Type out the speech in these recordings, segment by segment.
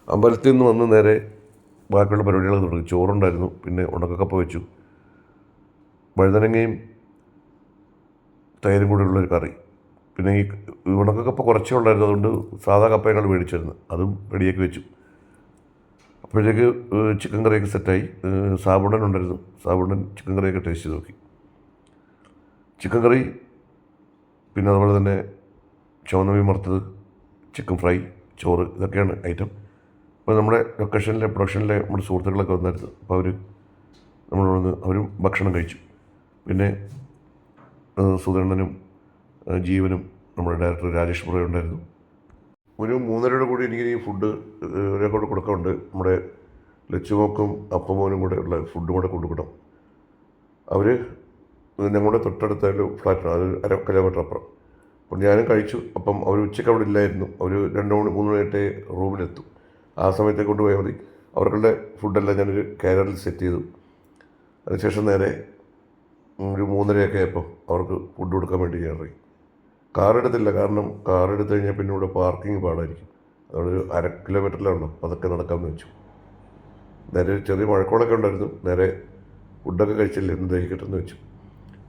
അമ്പലത്തിൽ നിന്ന് വന്ന് നേരെ ബാക്കിയുള്ള പരിപാടികൾ തുടങ്ങി. ചോറുണ്ടായിരുന്നു, പിന്നെ ഉണക്കക്കപ്പ വെച്ചു, വഴുതനങ്ങയും തൈരും കൂടെയുള്ളൊരു കറി. പിന്നെ ഈ ഉണക്കക്കപ്പ കുറച്ചേ ഉണ്ടായിരുന്നു, അതുകൊണ്ട് സാധാ കപ്പ ഞങ്ങൾ മേടിച്ചിരുന്നു, അതും റെഡിയാക്കി വെച്ചു. അപ്പോഴേക്ക് ചിക്കൻ കറിയൊക്കെ സെറ്റായി. സാബുണ്ണൻ ഉണ്ടായിരുന്നു, സാബുണ്ണൻ ചിക്കൻ കറിയൊക്കെ ടേസ്റ്റ് ചെയ്ത് നോക്കി. ചിക്കൻ കറി, പിന്നെ അതുപോലെ തന്നെ ചുവന്ന മീൻ വറുത്തത്, ചിക്കൻ ഫ്രൈ, ചോറ്, ഇതൊക്കെയാണ് ഐറ്റം. അപ്പോൾ നമ്മുടെ ലൊക്കേഷനിലെ പ്രൊഡക്ഷനിലെ നമ്മുടെ സുഹൃത്തുക്കളൊക്കെ വന്നായിരുന്നു. അപ്പോൾ നമ്മളോട് വന്ന് അവരും ഭക്ഷണം കഴിച്ചു. പിന്നെ സുധണ്ണനും ജീവനും നമ്മുടെ ഡയറക്ടർ രാജേഷ് പുറ ഉണ്ടായിരുന്നു. ഒരു 3:30 കൂടി എനിക്ക് ഈ ഫുഡ് ഒരാൾക്കൂടെ കൊടുക്കാറുണ്ട്. നമ്മുടെ ലച്ചുമോക്കും അപ്പമോനും കൂടെ ഉള്ള ഫുഡും കൂടെ കൊണ്ടുവിടാം. അവർ ഞങ്ങളുടെ തൊട്ടടുത്ത ഒരു ഫ്ലാറ്റാണ്, അത് 1/2 കിലോമീറ്റർ അപ്പുറം. അപ്പോൾ ഞാനും കഴിച്ചു. അപ്പം അവർ ഉച്ചയ്ക്ക് അവിടെ ഇല്ലായിരുന്നു, അവർ 2 മണി 3 മണിയായിട്ടേ റൂമിലെത്തും. ആ സമയത്തേക്ക് കൊണ്ടുപോയാൽ മതി. അവർക്കുള്ള ഫുഡെല്ലാം ഞാനൊരു കാരിയറിൽ സെറ്റ് ചെയ്തു. അതിനുശേഷം നേരെ ഒരു 3:30 ആയപ്പോൾ അവർക്ക് ഫുഡ് കൊടുക്കാൻ വേണ്ടി ഞാൻ ഇറങ്ങി. കാറെടുത്തില്ല, കാരണം കാറെടുത്ത് കഴിഞ്ഞാൽ പിന്നെ ഇവിടെ പാർക്കിംഗ് പാടായിരിക്കും. അതുകൊണ്ട് 1/2 കിലോമീറ്ററിലാണല്ലോ, അതൊക്കെ നടക്കാമെന്ന് വെച്ചു. നേരെ ചെറിയ മഴക്കോളൊക്കെ ഉണ്ടായിരുന്നു. നേരെ ഫുഡൊക്കെ കഴിച്ചില്ല, എന്ന് ദഹിക്കട്ടെ എന്ന് വെച്ചു.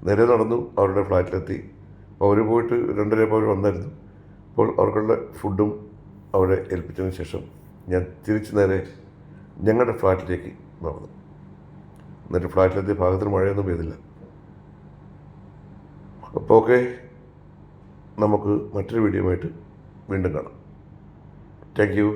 നേരെ നടന്നു അവരുടെ ഫ്ലാറ്റിലെത്തി. അപ്പോൾ അവർ പോയിട്ട് 2:30 അവർ വന്നായിരുന്നു. അപ്പോൾ അവർക്കുള്ള ഫുഡും അവിടെ ഏൽപ്പിച്ചതിന് ശേഷം ഞാൻ തിരിച്ച് നേരെ ഞങ്ങളുടെ ഫ്ലാറ്റിലേക്ക് നടന്നു. എന്നിട്ട് ഫ്ലാറ്റിലെത്തിയ ഭാഗത്തിന് മഴയൊന്നും പെയ്തില്ല. അപ്പോൾ ഓക്കെ, നമുക്ക് മറ്റൊരു വീഡിയോ ആയിട്ട് വീണ്ടും കാണാം. Thank you.